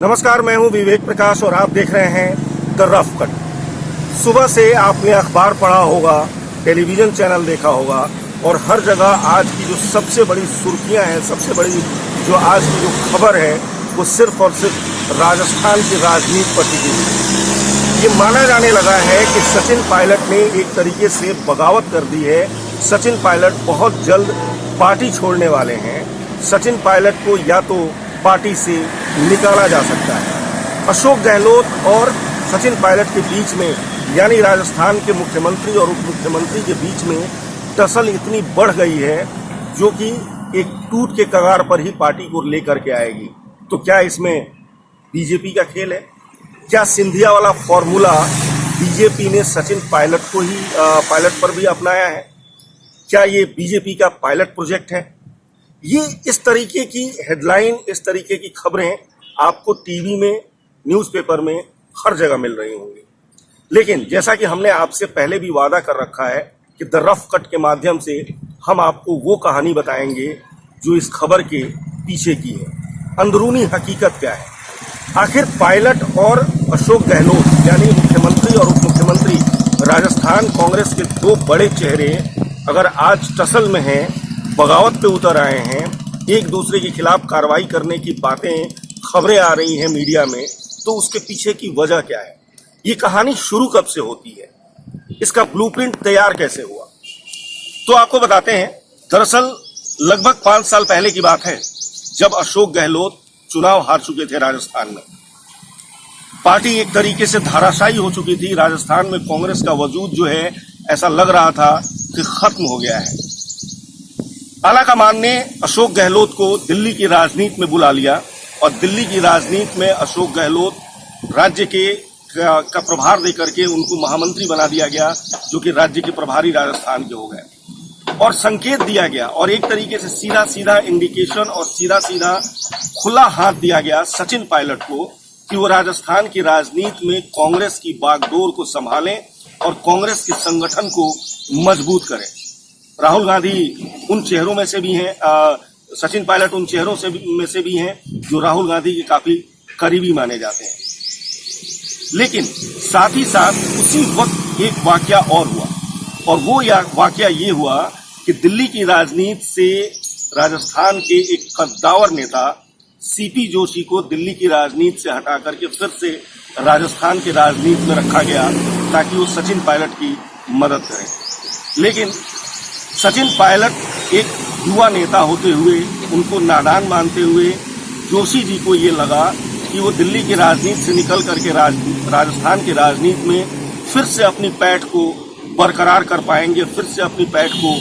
नमस्कार, मैं हूं विवेक प्रकाश और आप देख रहे हैं द रफ कट। सुबह से आपने अखबार पढ़ा होगा, टेलीविजन चैनल देखा होगा और हर जगह आज की जो सबसे बड़ी सुर्खियां हैं, सबसे बड़ी जो आज की जो खबर है वो सिर्फ और सिर्फ राजस्थान की राजनीति पर टिकी हुई है। ये माना जाने लगा है कि सचिन पायलट ने एक तरीके से बगावत कर दी है। सचिन पायलट बहुत जल्द पार्टी छोड़ने वाले हैं। सचिन पायलट को या तो पार्टी से निकाला जा सकता है। अशोक गहलोत और सचिन पायलट के बीच में, यानी राजस्थान के मुख्यमंत्री और उप मुख्यमंत्री के बीच में टसल इतनी बढ़ गई है जो कि एक टूट के कगार पर ही पार्टी को लेकर के आएगी। तो क्या इसमें बीजेपी का खेल है? क्या सिंधिया वाला फॉर्मूला बीजेपी ने सचिन पायलट को ही पायलट पर भी अपनाया है? क्या ये बीजेपी का पायलट प्रोजेक्ट है? ये इस तरीके की हेडलाइन, इस तरीके की खबरें आपको टीवी में, न्यूज़पेपर में हर जगह मिल रही होंगी। लेकिन जैसा कि हमने आपसे पहले भी वादा कर रखा है कि द रफ कट के माध्यम से हम आपको वो कहानी बताएंगे जो इस खबर के पीछे की है। अंदरूनी हकीकत क्या है? आखिर पायलट और अशोक गहलोत यानी मुख्यमंत्री और उप मुख्यमंत्री, राजस्थान कांग्रेस के दो बड़े चेहरे अगर आज टसल में हैं, बगावत पे उतर आए हैं, एक दूसरे के खिलाफ कार्रवाई करने की बातें, खबरें आ रही हैं मीडिया में, तो उसके पीछे की वजह क्या है? ये कहानी शुरू कब से होती है? इसका ब्लूप्रिंट तैयार कैसे हुआ? तो आपको बताते हैं। दरअसल लगभग 5 साल पहले की बात है जब अशोक गहलोत चुनाव हार चुके थे राजस्थान में। पार्टी एक तरीके से धाराशायी हो चुकी थी। राजस्थान में कांग्रेस का वजूद जो है, ऐसा लग रहा था कि खत्म हो गया है। आलाकमान ने अशोक गहलोत को दिल्ली की राजनीति में बुला लिया और दिल्ली की राजनीति में अशोक गहलोत राज्य का प्रभार देकर के उनको महामंत्री बना दिया गया, जो कि राज्य के प्रभारी राजस्थान के हो गए। और संकेत दिया गया और एक तरीके से सीधा सीधा इंडिकेशन और सीधा सीधा खुला हाथ दिया गया सचिन पायलट को कि वो राजस्थान की राजनीति में कांग्रेस की बागडोर को संभालें और कांग्रेस के संगठन को मजबूत करें। राहुल गांधी उन चेहरों में से भी हैं, सचिन पायलट उन चेहरों में से भी हैं जो राहुल गांधी के काफी करीबी माने जाते हैं। लेकिन साथ ही साथ उसी वक्त एक वाकया और हुआ और वो वाकया ये हुआ कि दिल्ली की राजनीति से राजस्थान के एक कद्दावर नेता सीपी जोशी को दिल्ली की राजनीति से हटा करके फिर से राजस्थान की राजनीति में रखा गया ताकि वो सचिन पायलट की मदद करें। लेकिन सचिन पायलट एक युवा नेता होते हुए, उनको नादान मानते हुए, जोशी जी को ये लगा कि वो दिल्ली की राजनीति से निकल करके राजस्थान की राजनीति में फिर से अपनी पैठ को बरकरार कर पाएंगे, फिर से अपनी पैठ को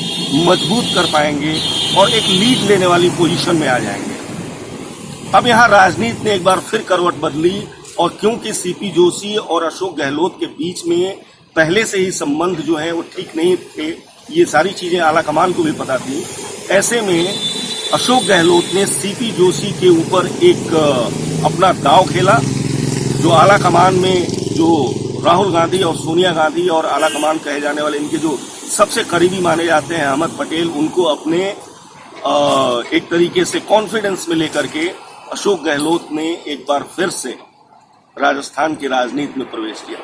मजबूत कर पाएंगे और एक लीड लेने वाली पोजीशन में आ जाएंगे। अब यहाँ राजनीति ने एक बार फिर करवट बदली और क्योंकि सीपी जोशी और अशोक गहलोत के बीच में पहले से ही संबंध जो है वो ठीक नहीं थे, ये सारी चीजें आलाकमान को भी पता थी। ऐसे में अशोक गहलोत ने सीपी जोशी के ऊपर एक अपना दांव खेला, जो आलाकमान में जो राहुल गांधी और सोनिया गांधी और आलाकमान कहे जाने वाले इनके जो सबसे करीबी माने जाते हैं अहमद पटेल, उनको अपने एक तरीके से कॉन्फिडेंस में लेकर के अशोक गहलोत ने एक बार फिर से राजस्थान की राजनीति में प्रवेश किया।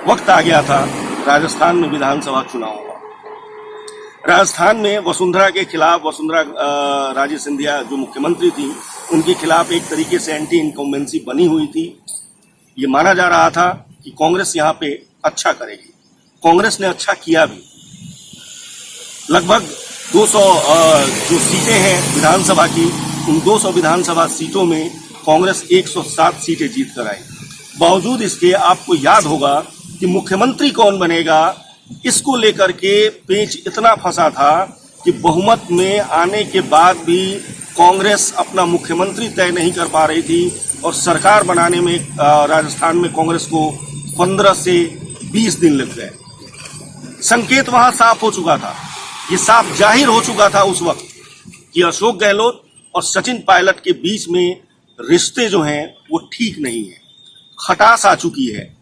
वक्त आ गया था, राजस्थान में विधानसभा चुनाव हुआ। राजस्थान में वसुंधरा के खिलाफ, वसुंधरा राजे सिंधिया जो मुख्यमंत्री थी, उनके खिलाफ एक तरीके से एंटी इनकम्बेंसी बनी हुई थी। ये माना जा रहा था कि कांग्रेस यहाँ पे अच्छा करेगी। कांग्रेस ने अच्छा किया भी। लगभग 200 जो सीटें हैं विधानसभा की, उन 200 विधानसभा सीटों में कांग्रेस 107 सीटें जीत कर आई। बावजूद इसके आपको याद होगा कि मुख्यमंत्री कौन बनेगा, इसको लेकर के पेच इतना फंसा था कि बहुमत में आने के बाद भी कांग्रेस अपना मुख्यमंत्री तय नहीं कर पा रही थी और सरकार बनाने में राजस्थान में कांग्रेस को 15 से 20 दिन लग गए। संकेत वहां साफ हो चुका था, ये साफ जाहिर हो चुका था उस वक्त कि अशोक गहलोत और सचिन पायलट के बीच में रिश्ते जो हैं वो ठीक नहीं है। खटास आ चुकी है।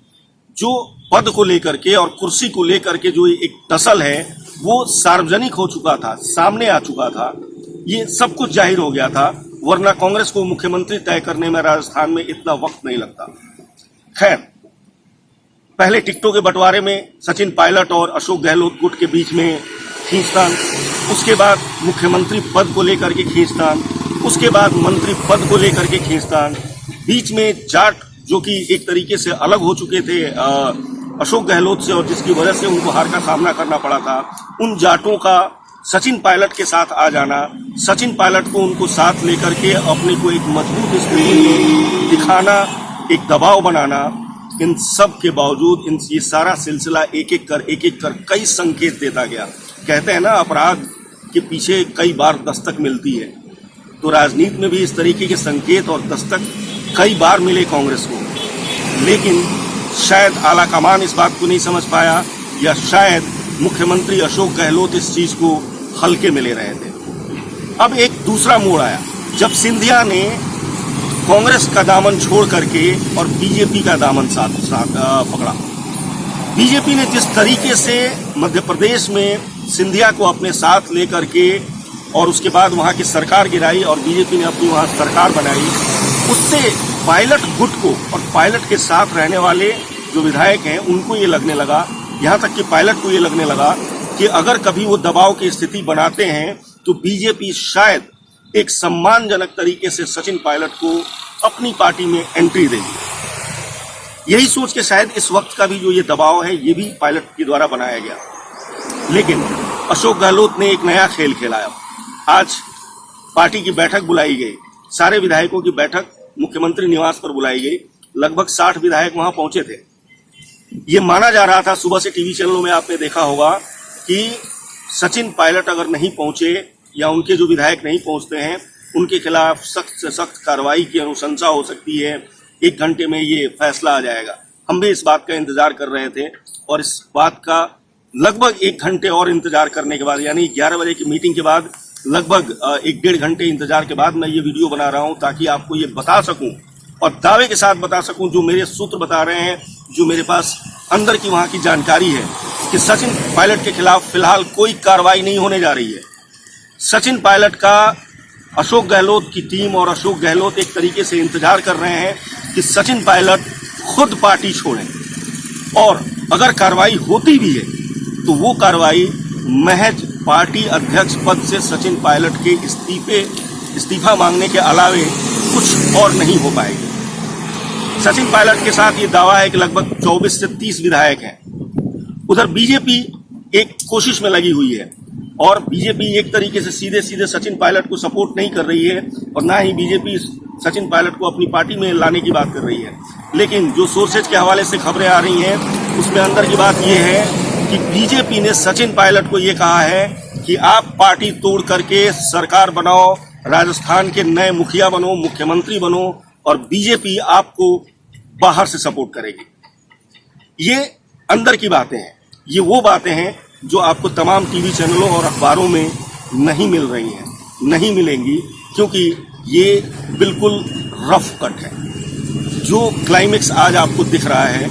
जो पद को लेकर के और कुर्सी को लेकर के जो एक टसल है वो सार्वजनिक हो चुका था, सामने आ चुका था, ये सब कुछ जाहिर हो गया था। वरना कांग्रेस को मुख्यमंत्री तय करने में राजस्थान में इतना वक्त नहीं लगता। खैर, पहले टिकटों के बंटवारे में सचिन पायलट और अशोक गहलोत गुट के बीच में खींचतान, उसके बाद मुख्यमंत्री पद को लेकर के खींचतान, उसके बाद मंत्री पद को लेकर के खींचतान, बीच में जाट जो कि एक तरीके से अलग हो चुके थे अशोक गहलोत से और जिसकी वजह से उनको हार का सामना करना पड़ा था, उन जाटों का सचिन पायलट के साथ आ जाना, सचिन पायलट को उनको साथ लेकर के अपने को एक मजबूत स्थिति में दिखाना, एक दबाव बनाना, इन सब के बावजूद ये सारा सिलसिला एक एक कर कई संकेत देता गया। कहते हैं ना, अपराध के पीछे कई बार दस्तक मिलती है, तो राजनीति में भी इस तरीके के संकेत और दस्तक कई बार मिले कांग्रेस को, लेकिन शायद आला कमान इस बात को नहीं समझ पाया, या शायद मुख्यमंत्री अशोक गहलोत इस चीज को हल्के में ले रहे थे। अब एक दूसरा मोड़ आया जब सिंधिया ने कांग्रेस का दामन छोड़ करके और बीजेपी का दामन पकड़ा। बीजेपी ने जिस तरीके से मध्य प्रदेश में सिंधिया को अपने साथ लेकर के और उसके बाद वहां की सरकार गिराई और बीजेपी ने अपनी वहां सरकार बनाई, उससे पायलट गुट को और पायलट के साथ रहने वाले जो विधायक हैं उनको ये लगने लगा, यहाँ तक कि पायलट को ये लगने लगा कि अगर कभी वो दबाव की स्थिति बनाते हैं तो बीजेपी शायद एक सम्मानजनक तरीके से सचिन पायलट को अपनी पार्टी में एंट्री देगी। यही सोच के शायद इस वक्त का भी जो ये दबाव है ये भी पायलट के द्वारा बनाया गया। लेकिन अशोक गहलोत ने एक नया खेल खेला। आज पार्टी की बैठक बुलाई गई, सारे विधायकों की बैठक मुख्यमंत्री निवास पर बुलाई गई, लगभग 60 विधायक वहां पहुंचे थे। ये माना जा रहा था, सुबह से टीवी चैनलों में आपने देखा होगा कि सचिन पायलट अगर नहीं पहुंचे या उनके जो विधायक नहीं पहुंचते हैं उनके खिलाफ सख्त से सख्त कार्रवाई की अनुशंसा हो सकती है, 1 घंटे में ये फैसला आ जाएगा। हम भी इस बात का इंतजार कर रहे थे और इस बात का लगभग 1 घंटे और इंतजार करने के बाद, यानी 11 बजे की मीटिंग के बाद लगभग 1-1.5 घंटे इंतजार के बाद मैं ये वीडियो बना रहा हूं ताकि आपको ये बता सकूं और दावे के साथ बता सकूं, जो मेरे सूत्र बता रहे हैं, जो मेरे पास अंदर की वहां की जानकारी है कि सचिन पायलट के खिलाफ फिलहाल कोई कार्रवाई नहीं होने जा रही है। सचिन पायलट का अशोक गहलोत की टीम और अशोक गहलोत एक तरीके से इंतजार कर रहे हैं कि सचिन पायलट खुद पार्टी छोड़ें, और अगर कार्रवाई होती भी है तो वो कार्रवाई महज पार्टी अध्यक्ष पद से सचिन पायलट के इस्तीफा मांगने के अलावे कुछ और नहीं हो पाएगी। सचिन पायलट के साथ ये दावा है कि लगभग 24 से 30 विधायक हैं। उधर बीजेपी एक कोशिश में लगी हुई है और बीजेपी एक तरीके से सीधे सीधे सचिन पायलट को सपोर्ट नहीं कर रही है और ना ही बीजेपी सचिन पायलट को अपनी पार्टी में लाने की बात कर रही है। लेकिन जो सोर्सेज के हवाले से खबरें आ रही हैं उसमें अंदर की बात यह है कि बीजेपी ने सचिन पायलट को ये कहा है कि आप पार्टी तोड़ करके सरकार बनाओ, राजस्थान के नए मुखिया बनो, मुख्यमंत्री बनो और बीजेपी आपको बाहर से सपोर्ट करेगी। ये अंदर की बातें हैं, ये वो बातें हैं जो आपको तमाम टीवी चैनलों और अखबारों में नहीं मिल रही हैं, नहीं मिलेंगी, क्योंकि ये बिल्कुल रफ कट है। जो क्लाइमेक्स आज आपको दिख रहा है,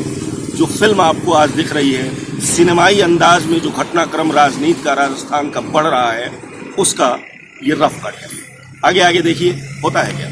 जो फिल्म आपको आज दिख रही है, सिनेमाई अंदाज में जो घटनाक्रम राजनीति का राजस्थान का बढ़ रहा है, उसका ये रफ कट है। आगे आगे देखिए होता है क्या।